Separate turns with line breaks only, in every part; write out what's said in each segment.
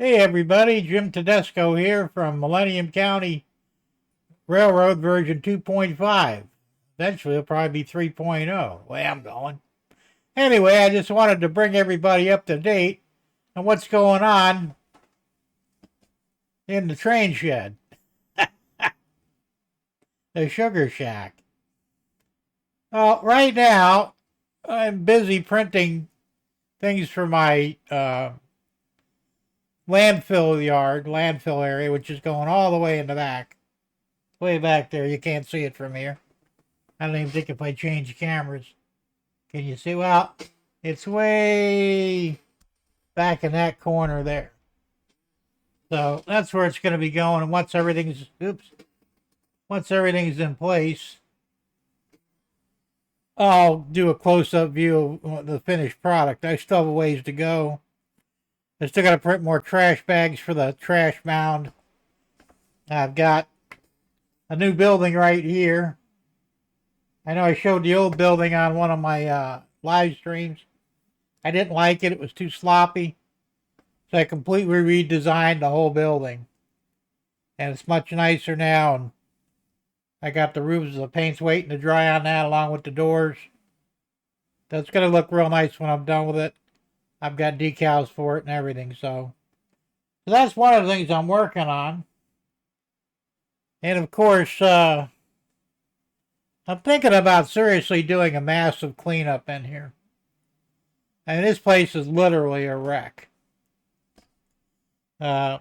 Hey everybody, Jim Tedesco here from Millennium County Railroad version 2.5. Eventually it'll probably be 3.0, the way I'm going. Anyway, I just wanted to bring everybody up to date on what's going on in the train shed, the sugar shack. Right now, I'm busy printing things for my landfill area, which is going all the way in the back. Way back there. You can't see it from here. I don't even think if I change cameras. Can you see? Well, it's way back in that corner there. So that's where it's going to be going. And once everything's in place, I'll do a close-up view of the finished product. I still have a ways to go. I still got to print more trash bags for the trash mound. I've got a new building right here. I know I showed the old building on one of my live streams. I didn't like it. It was too sloppy. So I completely redesigned the whole building. And it's much nicer now. And I got the roofs, the paint's waiting to dry on that along with the doors. That's going to look real nice when I'm done with it. I've got decals for it and everything. So that's one of the things I'm working on. And of course, I'm thinking about seriously doing a massive cleanup in here. And this place is literally a wreck. They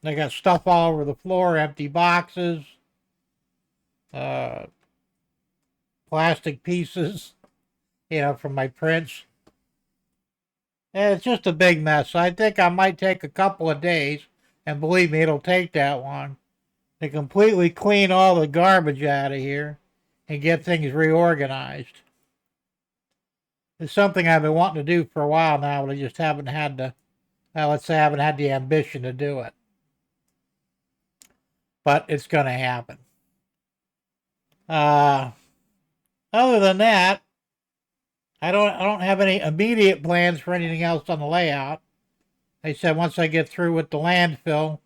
got stuff all over the floor, empty boxes, plastic pieces, from my prints. And it's just a big mess. I think I might take a couple of days, and believe me, it'll take that long, to completely clean all the garbage out of here and get things reorganized. It's something I've been wanting to do for a while now, but I just haven't had the, let's say I haven't had the ambition to do it. But it's going to happen. Other than that, I don't have any immediate plans for anything else on the layout. I said once I get through with the landfill,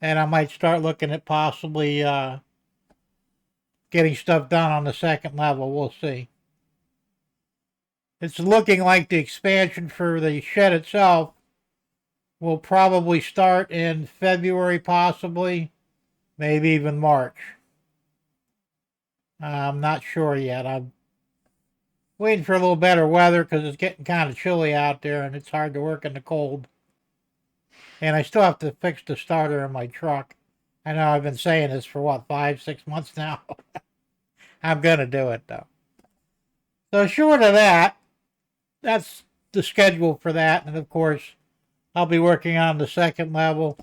and I might start looking at possibly getting stuff done on the second level. We'll see. It's looking like the expansion for the shed itself will probably start in February, possibly, maybe even March. I'm not sure yet. I'm waiting for a little better weather because it's getting kind of chilly out there and it's hard to work in the cold. And I still have to fix the starter in my truck. I know I've been saying this for 5-6 months now. I'm going to do it though. So short of that, that's the schedule for that. And of course, I'll be working on the second level.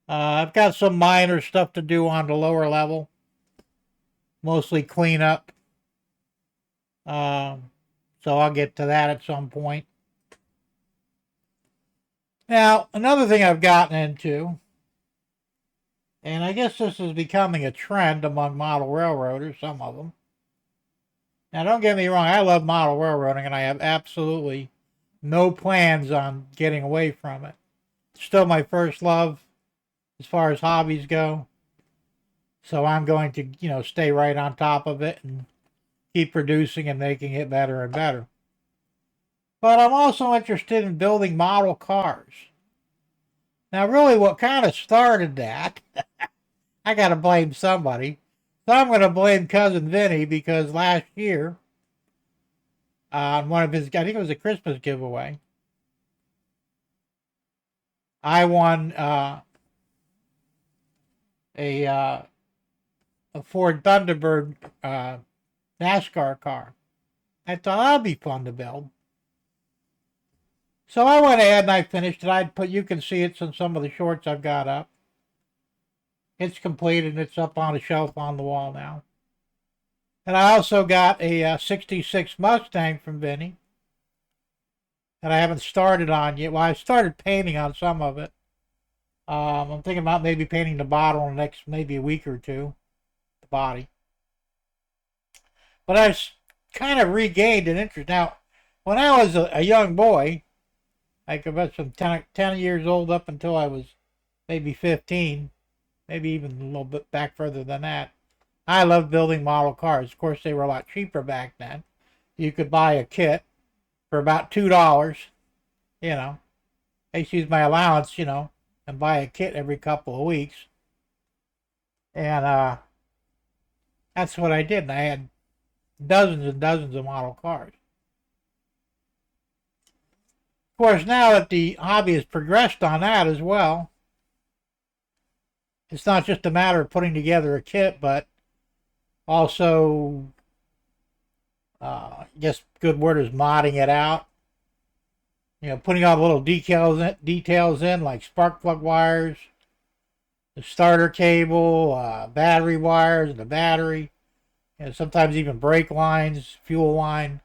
I've got some minor stuff to do on the lower level. Mostly cleanup. So I'll get to that at some point. Now, another thing I've gotten into, and I guess this is becoming a trend among model railroaders, some of them. Now, don't get me wrong, I love model railroading, and I have absolutely no plans on getting away from it. It's still my first love as far as hobbies go. So I'm going to, stay right on top of it and keep producing and making it better and better. But I'm also interested in building model cars. Now, really, what kind of started that, I got to blame somebody. So I'm going to blame Cousin Vinny because last year, on one of his, I think it was a Christmas giveaway, I won a Ford Thunderbird NASCAR car. I thought that'd be fun to build. So I went ahead and I finished it. You can see it in some of the shorts I've got up. It's completed and it's up on a shelf on the wall now. And I also got a 66 Mustang from Vinny that I haven't started on yet. Well, I started painting on some of it. I'm thinking about maybe painting the bottom in the next maybe a week or two. The body. But I've kind of regained an interest. Now, when I was a young boy, Like I was from 10 years old up until I was maybe 15, maybe even a little bit back further than that. I loved building model cars. Of course, they were a lot cheaper back then. You could buy a kit for about $2, you know. I used to use my allowance, and buy a kit every couple of weeks. And that's what I did. And I had dozens and dozens of model cars. Of course, now that the hobby has progressed on that as well, it's not just a matter of putting together a kit, but also, I guess good word is modding it out. Putting all the little details in like spark plug wires, the starter cable, battery wires, and the battery, and sometimes even brake lines, fuel line.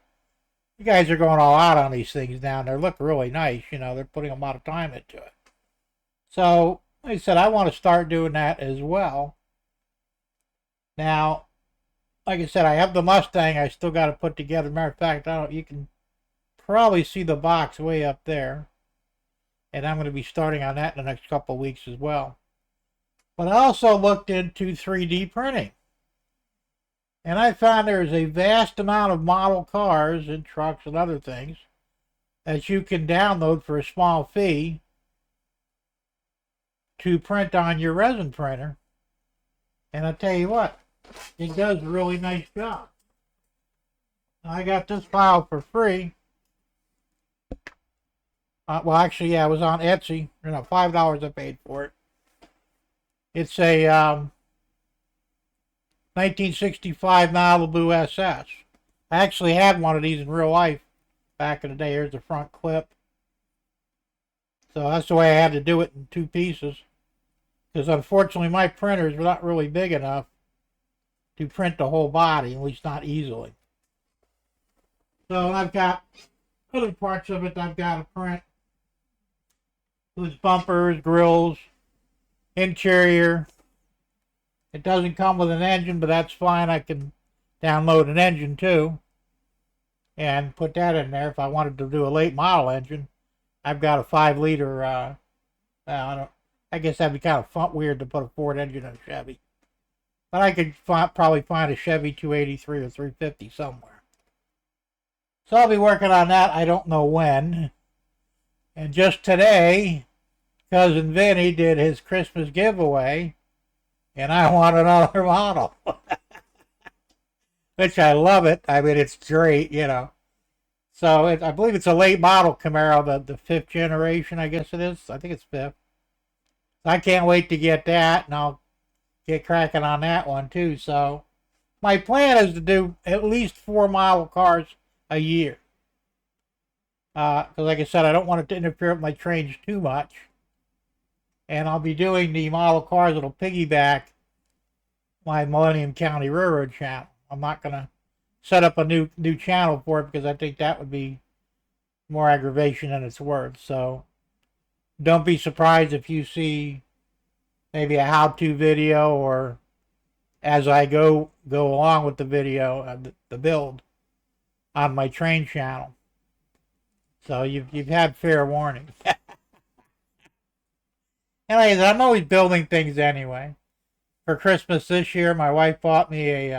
You guys are going all out on these things now, and they look really nice. They're putting a lot of time into it. So, like I said, I want to start doing that as well. Now, like I said, I have the Mustang I still got to put together. Matter of fact, you can probably see the box way up there. And I'm going to be starting on that in the next couple of weeks as well. But I also looked into 3D printing. And I found there's a vast amount of model cars and trucks and other things that you can download for a small fee to print on your resin printer. And I'll tell you what, it does a really nice job. I got this file for free. Well, actually, yeah, it was on Etsy. $5 I paid for it. It's a 1965 Malibu SS. I actually had one of these in real life back in the day. Here's the front clip. So that's the way I had to do it in two pieces. Because unfortunately, my printers were not really big enough to print the whole body, at least not easily. So I've got other parts of it that I've got to print. Those bumpers, grills, interior. It doesn't come with an engine, but that's fine. I can download an engine too and put that in there if I wanted to do a late model engine. I've got a 5-liter, I guess that'd be kind of weird to put a Ford engine in a Chevy. But I could probably find a Chevy 283 or 350 somewhere. So I'll be working on that. I don't know when. And just today, Cousin Vinny did his Christmas giveaway, and I want another model. Which I love it. I mean, it's great, So I believe it's a late model Camaro, the 5th generation, I guess it is. I think it's 5th. I can't wait to get that, and I'll get cracking on that one too. So my plan is to do at least 4 model cars a year. Because like I said, I don't want it to interfere with my trains too much. And I'll be doing the model cars that'll piggyback my Millennium County RR channel. I'm not going to set up a new channel for it because I think that would be more aggravation than it's worth. So don't be surprised if you see maybe a how-to video, or as I go along with the video, the build on my train channel. So you've had fair warning. Anyways, I'm always building things anyway. For Christmas this year, my wife bought me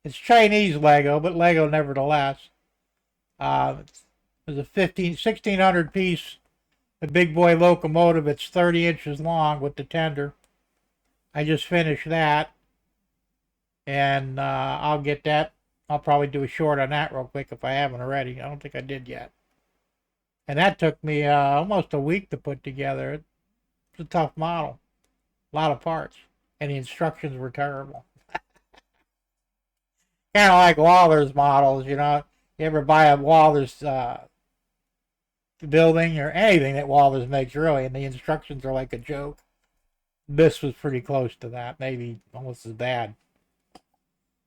it's Chinese Lego, but Lego nevertheless. It was a 1,600 piece, a big boy locomotive. It's 30 inches long with the tender. I just finished that. And I'll get that. I'll probably do a short on that real quick if I haven't already. I don't think I did yet. And that took me almost a week to put together. It's a tough model. A lot of parts. And the instructions were terrible. Kind of like Walther's models, You ever buy a Walther's building or anything that Walther's makes, really, and the instructions are like a joke. This was pretty close to that, maybe almost as bad.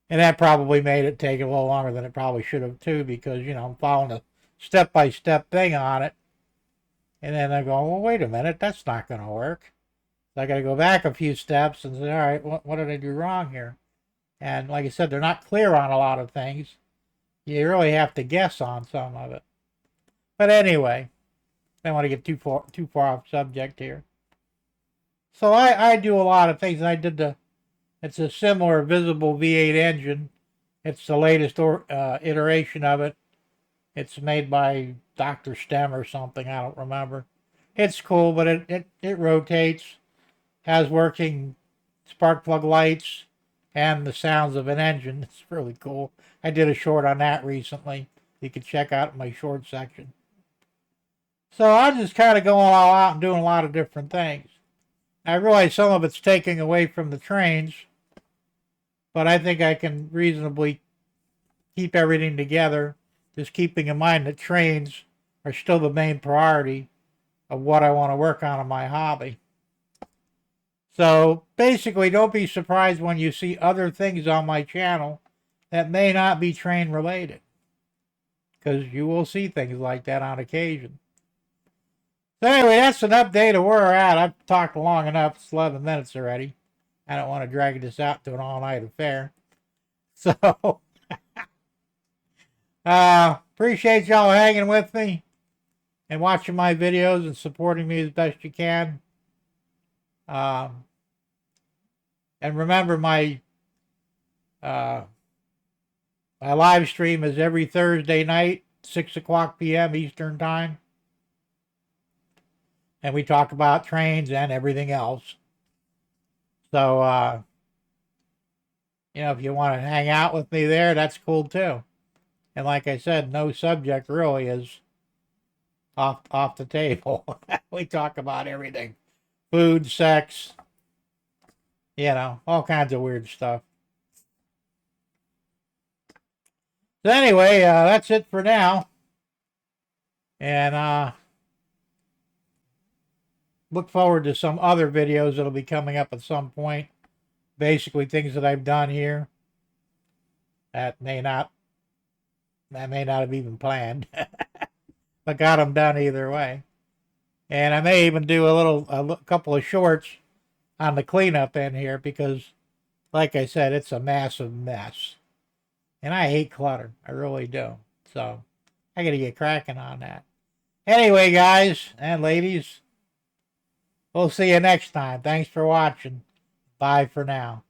And that probably made it take a little longer than it probably should have, too, because, I'm following a step-by-step thing on it. And then I go, well, wait a minute, that's not going to work. So I got to go back a few steps and say, all right, what did I do wrong here? And like I said, they're not clear on a lot of things. You really have to guess on some of it. But anyway, don't want to get too far off subject here. So I do a lot of things. I did it's a similar visible V8 engine. It's the latest iteration of it. It's made by Dr. Stem or something. I don't remember. It's cool, but it rotates, has working spark plug lights, and the sounds of an engine. It's really cool. I did a short on that recently. You can check out my short section. So I'm just kind of going all out and doing a lot of different things. I realize some of it's taking away from the trains, but I think I can reasonably keep everything together, just keeping in mind that trains are still the main priority of what I want to work on in my hobby. So basically, don't be surprised when you see other things on my channel that may not be train related, because you will see things like that on occasion. So anyway, that's an update of where we're at. I've talked long enough. It's 11 minutes already. I don't want to drag this out to an all-night affair. So, appreciate y'all hanging with me and watching my videos and supporting me as best you can. And remember, my live stream is every Thursday night, 6 o'clock p.m. Eastern Time. And we talk about trains and everything else. So, if you want to hang out with me there, that's cool too. And like I said, no subject really is off the table. We talk about everything. Food, sex, all kinds of weird stuff. So anyway, that's it for now. And look forward to some other videos that'll be coming up at some point. Basically things that I've done here that may not have even planned. But got them done either way. And I may even do a couple of shorts on the cleanup in here because, like I said, it's a massive mess. And I hate clutter. I really do. So I got to get cracking on that. Anyway, guys and ladies, we'll see you next time. Thanks for watching. Bye for now.